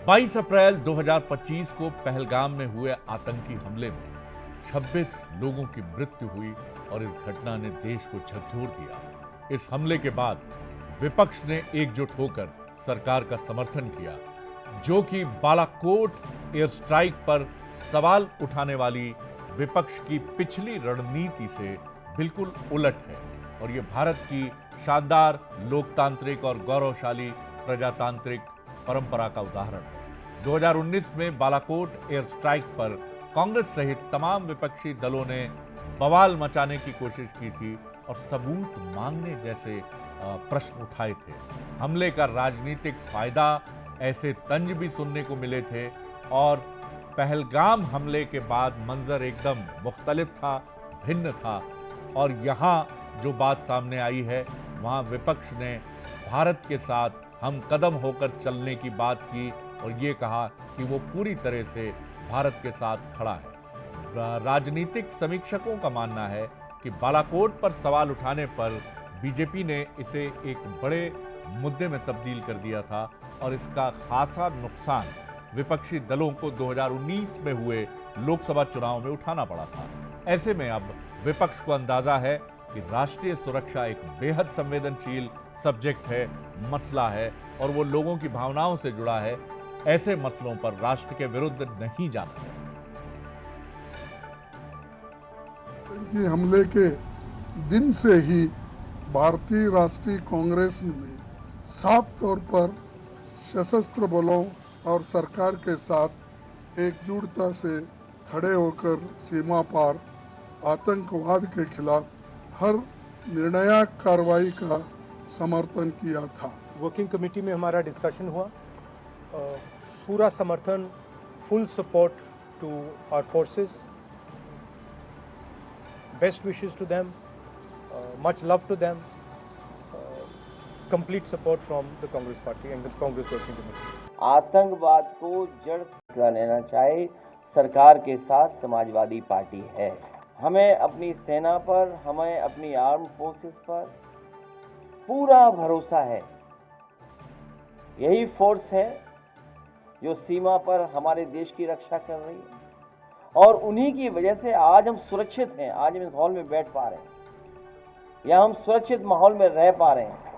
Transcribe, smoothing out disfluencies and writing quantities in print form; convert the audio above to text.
22 अप्रैल 2025 को पहलगाम में हुए आतंकी हमले में 26 लोगों की मृत्यु हुई और इस घटना ने देश को झकझोर दिया। इस हमले के बाद विपक्ष ने एकजुट होकर सरकार का समर्थन किया, जो कि बालाकोट एयर स्ट्राइक पर सवाल उठाने वाली विपक्ष की पिछली रणनीति से बिल्कुल उलट है और यह भारत की शानदार लोकतांत्रिक और गौरवशाली प्रजातांत्रिक परंपरा का उदाहरण है। 2019 में बालाकोट एयर स्ट्राइक पर कांग्रेस सहित तमाम विपक्षी दलों ने बवाल मचाने की कोशिश की थी और सबूत मांगने जैसे प्रश्न उठाए थे। हमले का राजनीतिक फायदा ऐसे तंज भी सुनने को मिले थे और पहलगाम हमले के बाद मंजर एकदम मुख्तलिफ था, भिन्न था और यहां जो बात सामने आई है, वहां विपक्ष ने भारत के साथ हम कदम होकर चलने की बात की और ये कहा कि वो पूरी तरह से भारत के साथ खड़ा है। राजनीतिक समीक्षकों का मानना है कि बालाकोट पर सवाल उठाने पर बीजेपी ने इसे एक बड़े मुद्दे में तब्दील कर दिया था और इसका खासा नुकसान विपक्षी दलों को 2019 में हुए लोकसभा चुनाव में उठाना पड़ा था। ऐसे में अब विपक्ष को अंदाजा है कि राष्ट्रीय सुरक्षा एक बेहद संवेदनशील सब्जेक्ट है, मसला है और वो लोगों की भावनाओं से जुड़ा है। ऐसे मसलों पर राष्ट्र के विरुद्ध नहीं जाना है। हमले के दिन से ही भारतीय राष्ट्रीय कांग्रेस ने साफ तौर पर सशस्त्र बलों और सरकार के साथ एकजुटता से खड़े होकर सीमा पार आतंकवाद के खिलाफ हर निर्णायक कार्रवाई का समर्थन किया था। वर्किंग कमेटी में हमारा डिस्कशन हुआ, पूरा समर्थन, full support to our forces, best wishes to them, much love to them, complete support from the Congress party and the Congress working committee. आतंकवाद को जड़ से लेना चाहे सरकार के साथ समाजवादी पार्टी है। हमें अपनी सेना पर, हमें अपनी आर्म फोर्सेस पर पूरा भरोसा है। यही फोर्स है जो सीमा पर हमारे देश की रक्षा कर रही है और उन्हीं की वजह से आज हम सुरक्षित हैं। आज हम इस हॉल में बैठ पा रहे हैं या हम सुरक्षित माहौल में रह पा रहे हैं।